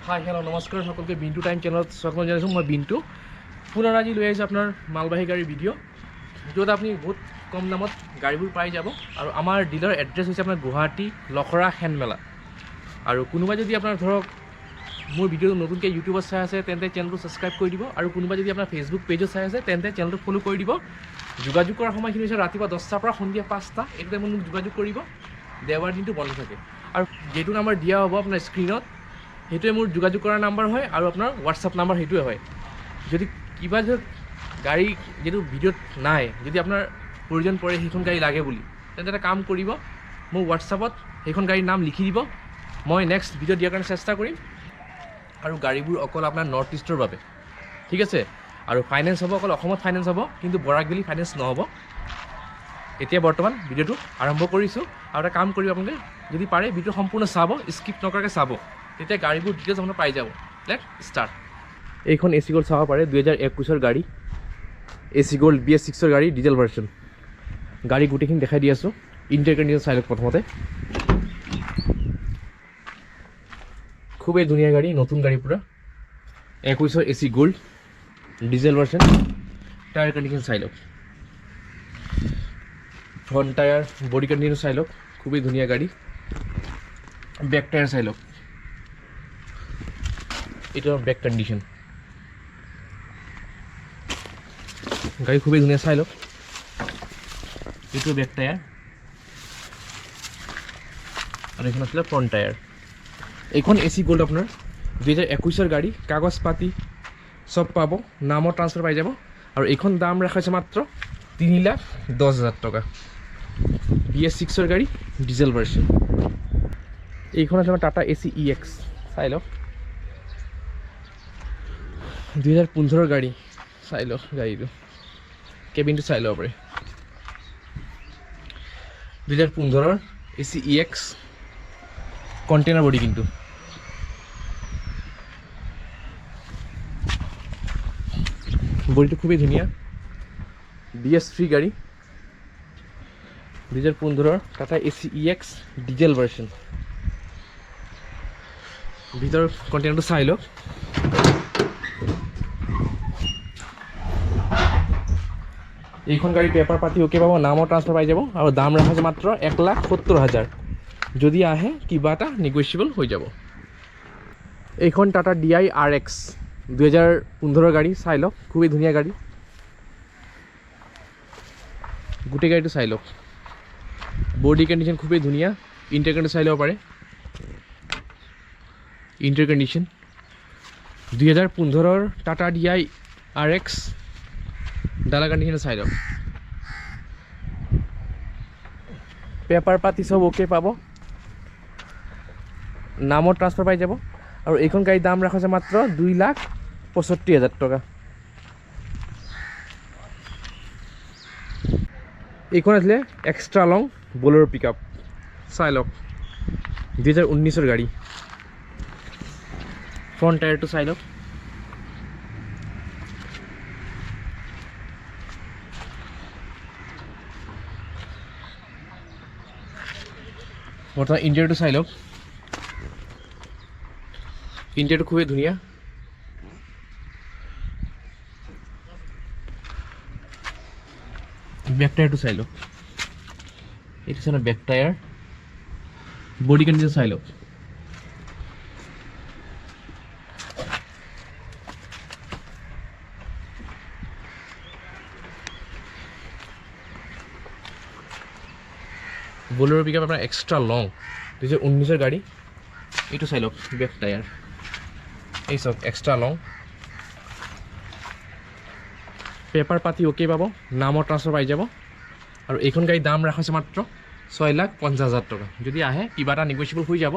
Hi hello' নমস্কাৰ সকলোকে বিন্তু time চেনেলত স্বাগতম জনাইছোঁ। মই বিন্তু পুনৰ আজি লৈ আহিছোঁ আপোনাৰ মালবাহী গাড়ীৰ ভিডিঅ', য'ত আপুনি বহুত কম দামত গাড়ীবোৰ পাই যাব। আৰু আমাৰ ডিলাৰ এড্ৰেছ হৈছে আপোনাৰ গুৱাহাটী লখৰা হেণ্ডমেলা। আৰু কোনোবাই যদি আপোনাৰ ধৰক মোৰ ভিডিঅ'টো নতুনকৈ ইউটিউবত চাই আছে তেন্তে চেনেলটো ছাবস্ক্ৰাইব কৰি দিব। আৰু কোনোবাই যদি আপোনাৰ ফেচবুক পেজত চাই আছে তেন্তে চেনেলটো ফ'ল' কৰি দিব। যোগাযোগ কৰাৰ সময়খিনি হৈছে ৰাতিপুৱা 10টাৰ পৰা সন্ধিয়া 5টা। এইটো টাইমত মোক যোগাযোগ কৰিব। দেওবাৰ দিনটো বন্ধ থাকে। আৰু যিটো নাম্বাৰ দিয়া হ'ব আপোনাৰ স্ক্ৰীণত সেইটোৱে মোৰ যোগাযোগ কৰাৰ নাম্বাৰ হয়, আৰু আপোনাৰ হোৱাটছআপ নাম্বাৰ সেইটোৱে হয়। যদি কিবা যদি গাড়ী যিটো ভিডিঅ'ত নাই, যদি আপোনাৰ প্ৰয়োজন পৰে সেইখন গাড়ী লাগে বুলি, তেন্তে এটা কাম কৰিব, মোৰ হোৱাটছআপত সেইখন গাড়ীৰ নাম লিখি দিব। মই নেক্সট ভিডিঅ' দিয়াৰ কাৰণে চেষ্টা কৰিম। আৰু গাড়ীবোৰ অকল আপোনাৰ নৰ্থ ইষ্টৰ বাবে, ঠিক আছে। আৰু ফাইনেন্স হ'ব, অকল অসমত ফাইনেন্স হ'ব, কিন্তু বৰাক ভেলী ফাইনেন্স নহ'ব। এতিয়া বৰ্তমান ভিডিঅ'টো আৰম্ভ কৰিছোঁ। আৰু এটা কাম কৰিব, আপোনালোকে যদি পাৰে ভিডিঅ' সম্পূৰ্ণ চাব, স্কিপ নকৰাকৈ চাব, তেতিয়া গাড়ীবোৰ ডিটেইলছ আপোনাৰ পাই যাব। Late start. এইখন এ চি গ'ল্ড চাব পাৰে, 2021 গাড়ী। এ চি গ'ল্ড BS6 গাড়ী, ডিজেল ভাৰ্চন গাড়ী। গোটেইখিনি দেখাই দি আছোঁ। ইণ্টেৰিয়ৰ কণ্ডিশ্যন চাই লওক প্ৰথমতে। খুবেই ধুনীয়া গাড়ী, নতুন গাড়ী পূৰা। 21 A C gold diesel version. Tyre condition চাই লওক, ফ্ৰণ্ট টায়াৰ, বডি কণ্ডিশ্যন চাই লওক। খুবেই ধুনীয়া গাড়ী। বেক টায়াৰ চাই লওক, এইটো বেক কণ্ডিশ্যন। গাড়ী খুবেই ধুনীয়া, চাই লওক। এইটো বেক টায়াৰ, আৰু এইখন আছিলে ফ্ৰণ্ট টায়াৰ। এইখন এ চি গ'ল্ড আপোনাৰ 2021 গাড়ী। কাগজ পাতি চব পাব, নামৰ ট্ৰান্সফাৰ পাই যাব। আৰু এইখন দাম ৰখা হৈছে মাত্ৰ 3,10,000 টকা। BS6 গাড়ী, ডিজেল ভাৰ্চন। এইখন আছে আমাৰ টাটা AC EX, চাই লওক। 2015 গাড়ী, চাই লওক গাড়ীটো, কেবিনটো চাই ল'ব পাৰে। 2015 AC EX কণ্টেইনাৰ বডি, কিন্তু বডিটো খুবেই ধুনীয়া। BS3 গাড়ী, 2015 Tata AC EX diesel version. ভিতৰৰ কণ্টেইনাৰটো চাই লওক। এইখন গাড়ী পেপাৰ পাতি অ'কে পাব, নামৰ ট্ৰান্সফাৰ পাই যাব। আৰু দাম ৰখা হৈছে মাত্ৰ 1,70,000। যদি আহে কিবা এটা নেগোচিয়েবল হৈ যাব। এইখন টাটা DI RX 2015 গাড়ী, চাই লওক। খুবেই ধুনীয়া গাড়ী। গোটেই গাড়ীটো চাই লওক। বডি কণ্ডিশ্যন খুবেই ধুনীয়া। ইণ্টেৰিয়ৰ কণ্ডিশ্যন চাই ল'ব পাৰে। Interior condition 2015 Tata DI RX ডালা কণ্ডিশ্যন চাই লওক। পেপাৰ পাতি চব অ'কে পাব, নামত ট্ৰান্সফাৰ পাই যাব। আৰু এইখন গাড়ীৰ দাম ৰখা হৈছে মাত্ৰ 2,65,000 টকা। এইখন আছিলে এক্সট্ৰা লং বলেৰ' পিক আপ, চাই লওক। 2019 গাড়ী। ফ্ৰণ্ট টায়াৰটো চাই লওক। বৰ্তমান ইণ্টেৰিয়ৰটো চাই লওক। ইণ্টেৰিয়ৰটো খুবেই ধুনীয়া। বেক টায়াৰটো চাই লওক। এইটো চাই বেক টায়াৰ, বডি কণ্ডিশ্যন চাই লওক। বলেৰ' পিক আপ আপোনাৰ এক্সট্ৰা লং, 2019 গাড়ী। এইটো চাই লওক, বেক টায়াৰ। এই চব এক্সট্ৰা লং। পেপাৰ পাতি অ'কে পাব, নামৰ ট্ৰান্সফাৰ পাই যাব। আৰু এইখন গাড়ীৰ দাম ৰখা হৈছে মাত্ৰ 6,50,000 টকা। যদি আহে কিবা এটা নেগোচিয়েবল হৈ যাব।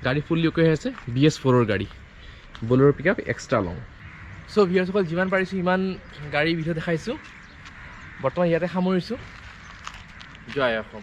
গাড়ী ফুল্লি অ'কে হৈ আছে। BS4 গাড়ী, বলেৰ' পিক আপ এক্সট্ৰা লং। চ' ভিউৱাৰ্ছসকল, যিমান পাৰিছোঁ ইমান গাড়ী ভিডিঅ' দেখাইছোঁ। বৰ্তমান ইয়াতে সামৰিছোঁ। জয় অসম।